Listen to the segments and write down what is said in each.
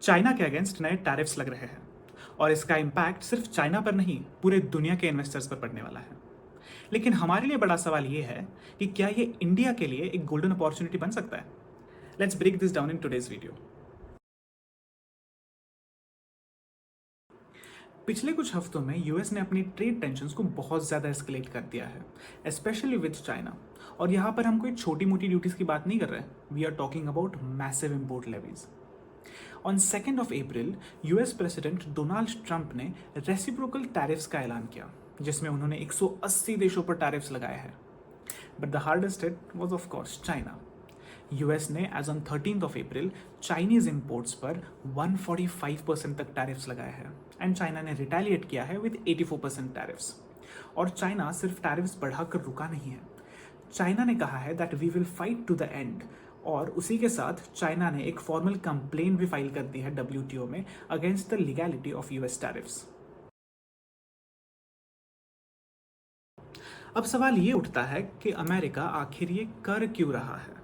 China के against नए tariffs लग रहे हैं और इसका इम्पैक्ट सिर्फ चाइना पर नहीं पूरे दुनिया के इन्वेस्टर्स पर पड़ने वाला है। लेकिन हमारे लिए बड़ा सवाल ये है कि क्या ये इंडिया के लिए एक गोल्डन अपॉर्चुनिटी बन सकता है। Let's break this down in today's video. पिछले कुछ हफ्तों में यूएस ने अपनी ट्रेड टेंशन्स को बहुत ज़्यादा एस्केलेट कर दिया है, स्पेशली विद चाइना। और यहाँ पर हम कोई छोटी मोटी ड्यूटीज़ की बात नहीं कर रहे, we are talking about massive import levies. On 2 April US president Donald Trump ने रेसिप्रोकल टैरिफ्स का ऐलान किया, जिसमें उन्होंने 180 देशों पर टैरिफ्स लगाए हैं। But the hardest hit was of course China. US ने as on 13 April Chinese imports पर 145% तक टैरिफ्स लगाए हैं एंड चाइना ने रिटेलिएट किया है विद 84% टैरिफ्स। और चाइना सिर्फ टैरिफ्स बढ़ाकर रुका नहीं है, चाइना ने कहा है that we will fight to the end. और उसी के साथ चाइना ने एक फॉर्मल कंप्लेन भी फाइल कर दी है डब्ल्यूटीओ में against the legality of US tariffs. अब सवाल ये उठता है कि अमेरिका आखिर ये कर क्यों रहा है।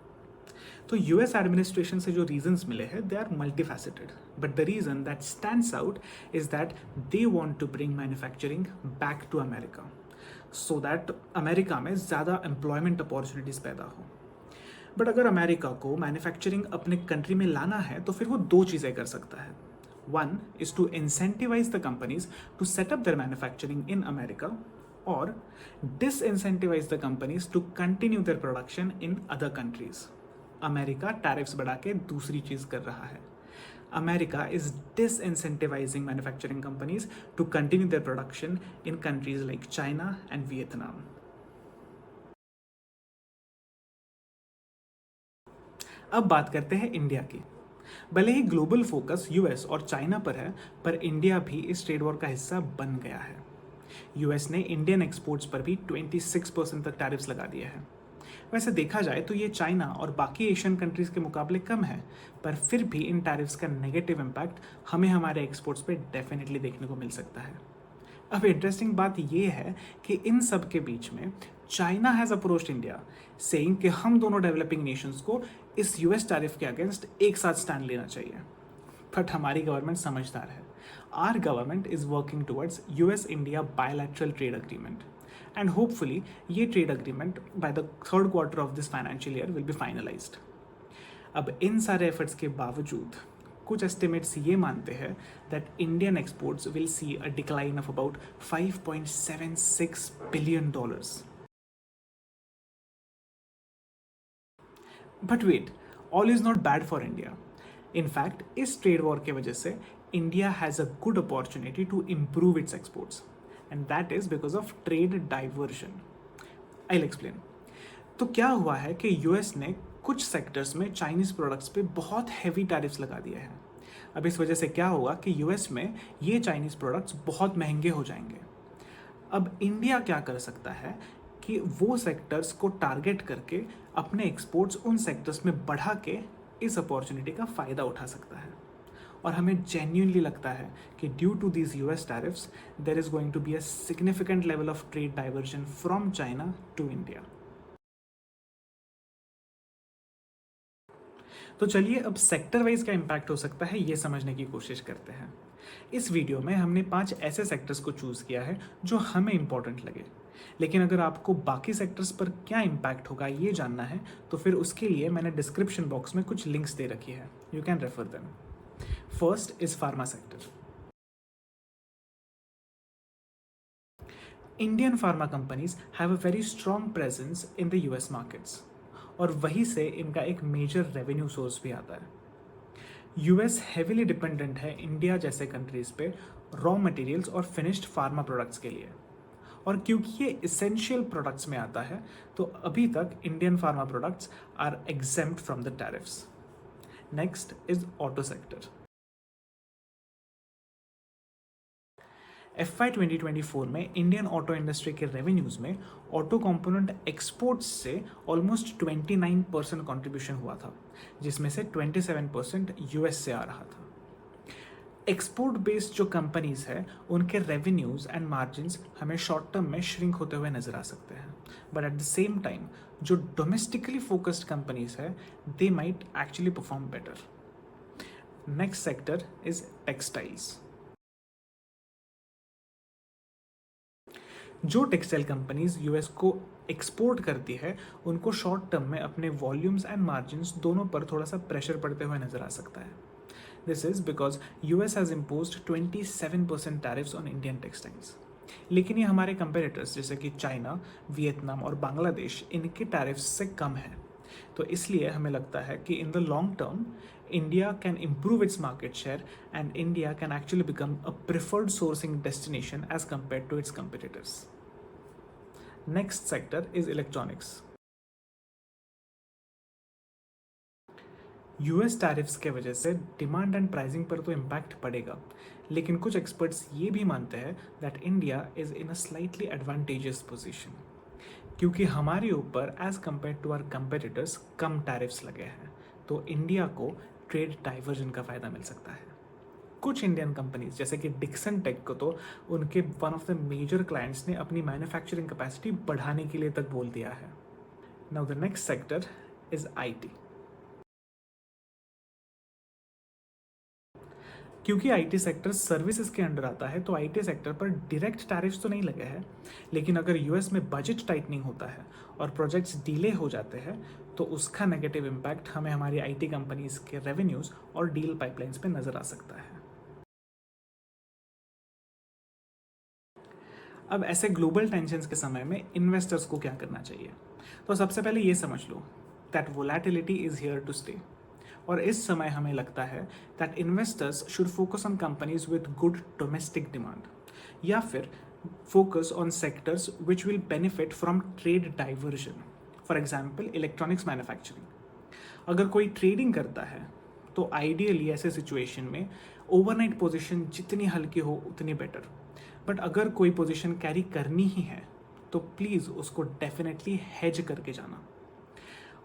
तो यूएस एडमिनिस्ट्रेशन से जो रीजंस मिले हैं they are multifaceted, but the reason that stands out is that they want to bring manufacturing back to America so that America में ज़्यादा एम्प्लॉयमेंट अपॉर्चुनिटीज़ पैदा हो। बट अगर अमेरिका को मैन्युफैक्चरिंग अपने कंट्री में लाना है तो फिर वो दो चीज़ें कर सकता है। One is to incentivise the companies to set up their manufacturing in America, और disincentivise the companies to continue their production in other countries. America tariffs बढ़ा के दूसरी चीज़ कर रहा है। America is disincentivising manufacturing companies to continue their production in countries like China and Vietnam. अब बात करते हैं इंडिया की। भले ही ग्लोबल फोकस यूएस और चाइना पर है, पर इंडिया भी इस ट्रेड वॉर का हिस्सा बन गया है। यूएस ने इंडियन एक्सपोर्ट्स पर भी 26% तक टैरिफ्स लगा दिए हैं। वैसे देखा जाए तो ये चाइना और बाकी एशियन कंट्रीज के मुकाबले कम है, पर फिर भी इन टैरिफ्स का नेगेटिव इम्पैक्ट हमें हमारे एक्सपोर्ट्स पे डेफिनेटली देखने को मिल सकता है। अब इंटरेस्टिंग बात यह है कि इन सब के बीच में China has approached India saying कि हम दोनों डेवलपिंग नेशंस को इस यूएस टैरिफ के अगेंस्ट एक साथ स्टैंड लेना चाहिए। बट हमारी गवर्नमेंट समझदार है। Our government is working towards US India bilateral trade agreement and hopefully ये trade agreement by the third quarter of this financial year will be finalised. अब इन सारे एफर्ट्स के बावजूद कुछ एस्टिमेट्स ये मानते हैं that Indian exports will see a decline of about $5.76 billion. But wait, all is not bad for India. In fact इस ट्रेड वॉर के वजह से India has a good opportunity to improve its exports and that is because of trade diversion. I will explain. तो क्या हुआ है कि US ने कुछ सेक्टर्स में चाइनीज प्रोडक्ट्स पे बहुत हैवी टैरिफ्स लगा दिए हैं। अब इस वजह से क्या होगा कि यूएस में ये चाइनीज प्रोडक्ट्स बहुत महंगे हो जाएंगे। अब इंडिया क्या कर सकता है कि वो सेक्टर्स को टारगेट करके अपने एक्सपोर्ट्स उन सेक्टर्स में बढ़ा के इस अपॉर्चुनिटी का फ़ायदा उठा सकता है। और हमें जेन्युइनली लगता है कि due to these US tariffs there is going to be a significant level of trade diversion from China to India. तो चलिए अब सेक्टर वाइज क्या इम्पैक्ट हो सकता है ये समझने की कोशिश करते हैं। इस वीडियो में हमने 5 ऐसे सेक्टर्स को चूज़ किया है जो हमें इंपॉर्टेंट लगे। लेकिन अगर आपको बाकी सेक्टर्स पर क्या इम्पैक्ट होगा ये जानना है तो फिर उसके लिए मैंने डिस्क्रिप्शन बॉक्स में कुछ लिंक्स दे रखी है, you can refer them. First is pharma sector. Indian pharma companies have a very strong presence in the US markets और वहीं से इनका एक मेजर रेवेन्यू सोर्स भी आता है। यूएस हेविली डिपेंडेंट है इंडिया जैसे कंट्रीज पे रॉ मटेरियल्स और फिनिश्ड फार्मा प्रोडक्ट्स के लिए, और क्योंकि ये इसेंशियल प्रोडक्ट्स में आता है तो अभी तक Indian pharma products are exempt from the tariffs. Next is auto sector. FY 2024 में इंडियन ऑटो इंडस्ट्री के रेवेन्यूज़ में ऑटो कंपोनेंट एक्सपोर्ट्स से ऑलमोस्ट 29% कॉन्ट्रीब्यूशन हुआ था, जिसमें से 27% यूएस से आ रहा था। एक्सपोर्ट बेस्ड जो कंपनीज है उनके रेवेन्यूज़ एंड मार्जिन्स हमें शॉर्ट टर्म में श्रिंक होते हुए नजर आ सकते हैं, but at the same time जो डोमेस्टिकली फोकस्ड कंपनीज है they might actually perform better. Next sector is textiles. जो टेक्सटाइल कंपनीज यूएस को एक्सपोर्ट करती है उनको शॉर्ट टर्म में अपने वॉल्यूम्स एंड मार्जिन्स दोनों पर थोड़ा सा प्रेशर पड़ते हुए नजर आ सकता है। This is because US has imposed 27% tariffs on Indian textiles. लेकिन ये हमारे कंपेरेटर्स जैसे कि चाइना, वियतनाम और बांग्लादेश इनके टैरिफ्स से कम है। तो इसलिए हमें लगता है कि in the long term India can improve its market share and India can actually become a preferred sourcing destination as compared to its competitors. Next sector is electronics. US tariffs के वजह से डिमांड एंड प्राइसिंग पर तो impact पड़ेगा, लेकिन कुछ experts ये भी मानते हैं that India is in a slightly advantageous position, क्योंकि हमारे ऊपर as compare to our competitors कम टैरिफ्स लगे हैं, तो इंडिया को ट्रेड डाइवर्जन का फ़ायदा मिल सकता है। कुछ इंडियन कंपनीज जैसे कि डिक्सन टेक को तो उनके one of the major clients ने अपनी मैन्युफैक्चरिंग कैपेसिटी बढ़ाने के लिए तक बोल दिया है। Now the next sector is IT. क्योंकि आईटी सेक्टर सर्विसेज के अंडर आता है तो आईटी सेक्टर पर डायरेक्ट टैरिफ्स तो नहीं लगे हैं, लेकिन अगर यूएस में बजट टाइटनिंग होता है और प्रोजेक्ट्स डिले हो जाते हैं तो उसका नेगेटिव इम्पैक्ट हमें हमारी आईटी कंपनीज के रेवेन्यूज और डील पाइपलाइंस पे नजर आ सकता है। अब ऐसे ग्लोबल टेंशन्स के समय में इन्वेस्टर्स को क्या करना चाहिए? तो सबसे पहले ये समझ लो that volatility is here to stay, और इस समय हमें लगता है that investors should focus on companies with good domestic demand या फिर focus on sectors which will benefit from trade diversion. For example electronics manufacturing. अगर कोई ट्रेडिंग करता है तो आइडियली ऐसे सिचुएशन में ओवरनाइट पोजीशन जितनी हल्की हो उतनी बेटर, बट अगर कोई पोजीशन कैरी करनी ही है तो प्लीज़ उसको डेफिनेटली हेज करके जाना।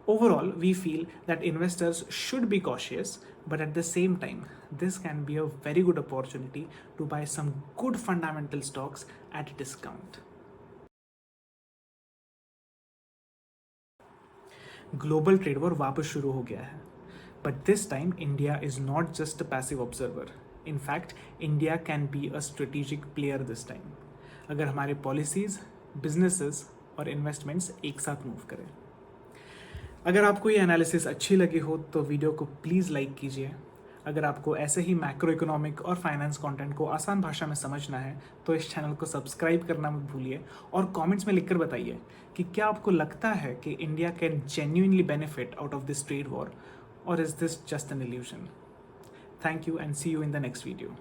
Overall, we feel that investors should be cautious, but at the same time, this can be a very good opportunity to buy some good fundamental stocks at a discount. Global trade war वापस शुरू हो गया है, but this time India is not just a passive observer. In fact, India can be a strategic player this time. अगर हमारे policies, businesses और investments एक साथ move करें। अगर आपको ये एनालिसिस अच्छी लगी हो तो वीडियो को प्लीज़ लाइक कीजिए। अगर आपको ऐसे ही मैक्रो इकोनॉमिक और फाइनेंस कंटेंट को आसान भाषा में समझना है तो इस चैनल को सब्सक्राइब करना मत भूलिए, और कमेंट्स में लिखकर बताइए कि क्या आपको लगता है कि India can genuinely benefit out of this trade war, और is this just an illusion. Thank you and see you in the next video.